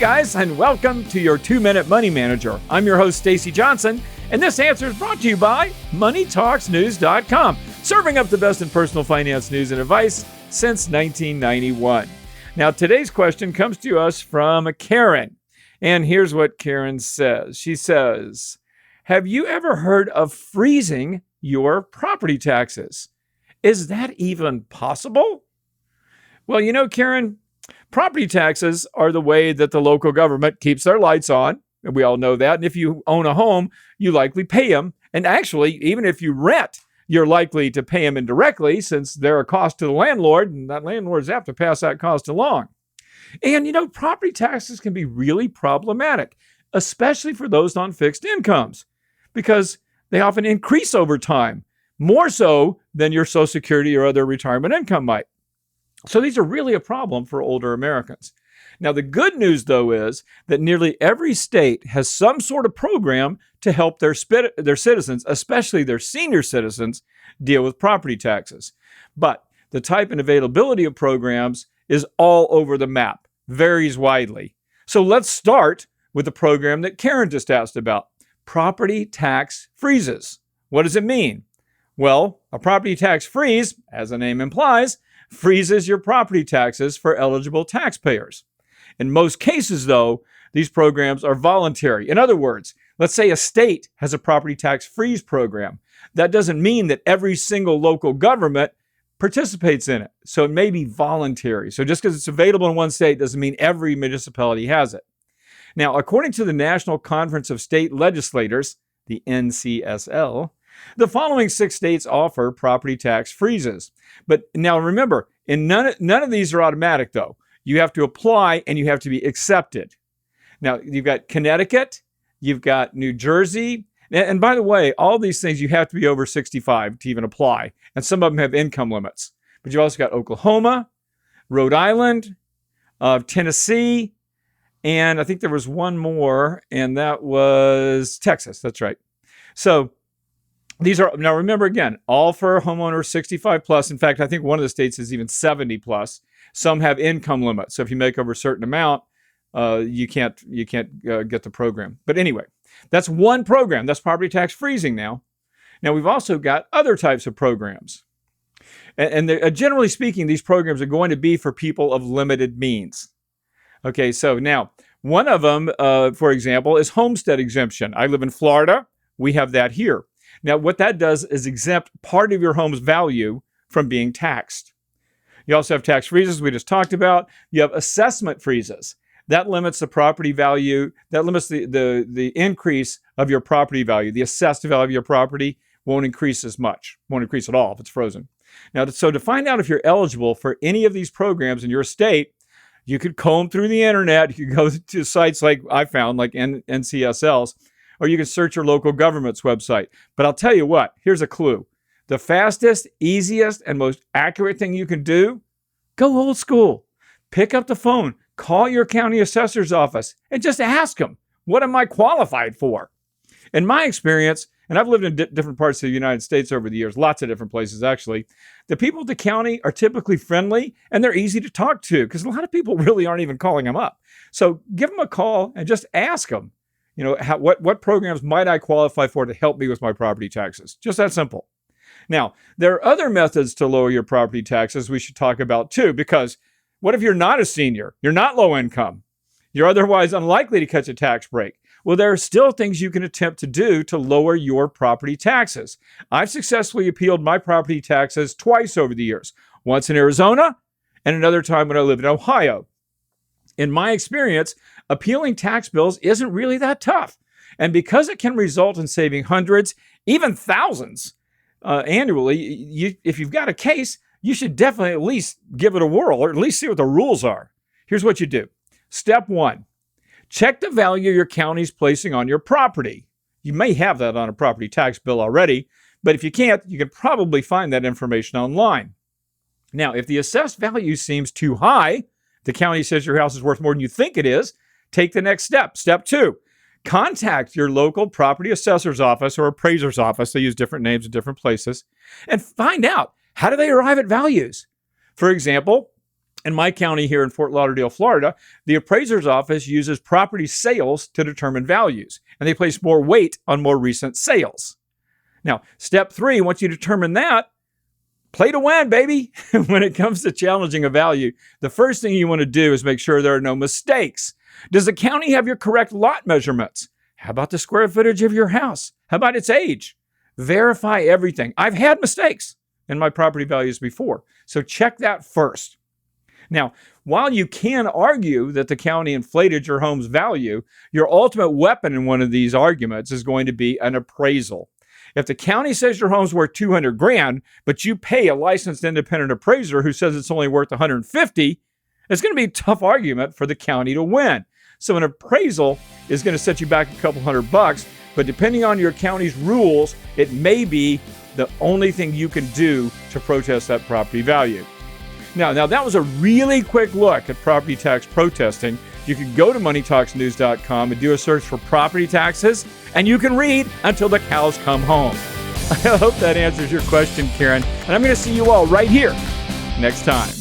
guys, and welcome to your 2-Minute Money Manager. I'm your host, Stacey Johnson, and this answer is brought to you by MoneyTalksNews.com, serving up the best in personal finance news and advice since 1991. Now, today's question comes to us from Karen, and here's what Karen says. She says, have you ever heard of freezing your property taxes? Is that even possible? Well, you know, Karen, property taxes are the way that the local government keeps their lights on. And we all know that. And if you own a home, you likely pay them. And actually, even if you rent, you're likely to pay them indirectly since they're a cost to the landlord, and that landlord is apt to pass that cost along. And, you know, property taxes can be really problematic, especially for those on fixed incomes, because they often increase over time, more so than your Social Security or other retirement income might. So these are really a problem for older Americans. Now, the good news, though, is that nearly every state has some sort of program to help their citizens, especially their senior citizens, deal with property taxes. But the type and availability of programs is all over the map, varies widely. So let's start with the program that Karen just asked about, property tax freezes. What does it mean? Well, a property tax freeze, as the name implies, freezes your property taxes for eligible taxpayers. In most cases, though, these programs are voluntary. In other words, let's say a state has a property tax freeze program. That doesn't mean that every single local government participates in it. So it may be voluntary. So just because it's available in one state doesn't mean every municipality has it. Now, according to the National Conference of State Legislators, the NCSL, the following 6 states offer property tax freezes. But now remember, none of these are automatic, though. You have to apply and you have to be accepted. Now, you've got Connecticut, you've got New Jersey. And by the way, all these things, you have to be over 65 to even apply. And some of them have income limits. But you've also got Oklahoma, Rhode Island, Tennessee, and I think there was one more, and that was Texas. That's right. So these are, now remember again, all for homeowners 65 plus. In fact, I think one of the states is even 70 plus. Some have income limits. So if you make over a certain amount, you can't get the program. But anyway, that's one program. That's property tax freezing now. Now we've also got other types of programs. And generally speaking, these programs are going to be for people of limited means. Okay, so now one of them, for example, is homestead exemption. I live in Florida. We have that here. Now, what that does is exempt part of your home's value from being taxed. You also have tax freezes we just talked about. You have assessment freezes. That limits the property value. That limits the increase of your property value. The assessed value of your property won't increase as much. Won't increase at all if it's frozen. Now, so to find out if you're eligible for any of these programs in your state, you could comb through the internet. You could go to sites like I found, like NCSL's, or you can search your local government's website. But I'll tell you what, here's a clue. The fastest, easiest, and most accurate thing you can do, go old school. Pick up the phone, call your county assessor's office, and just ask them, what am I qualified for? In my experience, and I've lived in different parts of the United States over the years, lots of different places actually, the people at the county are typically friendly and they're easy to talk to because a lot of people really aren't even calling them up. So give them a call and just ask them, you know, what programs might I qualify for to help me with my property taxes? Just that simple. Now, there are other methods to lower your property taxes we should talk about too, because what if you're not a senior? You're not low income. You're otherwise unlikely to catch a tax break. Well, there are still things you can attempt to do to lower your property taxes. I've successfully appealed my property taxes twice over the years, once in Arizona and another time when I lived in Ohio. In my experience, appealing tax bills isn't really that tough. And because it can result in saving hundreds, even thousands annually, if you've got a case, you should definitely at least give it a whirl or at least see what the rules are. Here's what you do. Step 1, check the value your county's placing on your property. You may have that on a property tax bill already, but if you can't, you can probably find that information online. Now, if the assessed value seems too high, the county says your house is worth more than you think it is, take the next step. Step 2, contact your local property assessor's office or appraiser's office. They use different names in different places, and find out, how do they arrive at values? For example, In my county here in Fort Lauderdale, Florida, the appraiser's office uses property sales to determine values, and they place more weight on more recent sales. Now, step 3, once you determine that, play to win, baby. When it comes to challenging a value, the first thing you want to do is make sure there are no mistakes. Does the county have your correct lot measurements? How about the square footage of your house? How about its age? Verify everything. I've had mistakes in my property values before, so check that first. Now, while you can argue that the county inflated your home's value, your ultimate weapon in one of these arguments is going to be an appraisal. If the county says your home's worth $200,000, but you pay a licensed independent appraiser who says it's only worth $150,000, it's going to be a tough argument for the county to win. So an appraisal is going to set you back a couple $100, but depending on your county's rules, it may be the only thing you can do to protest that property value. Now that was a really quick look at property tax protesting. You can go to moneytalksnews.com and do a search for property taxes, and you can read until the cows come home. I hope that answers your question, Karen, and I'm going to see you all right here next time.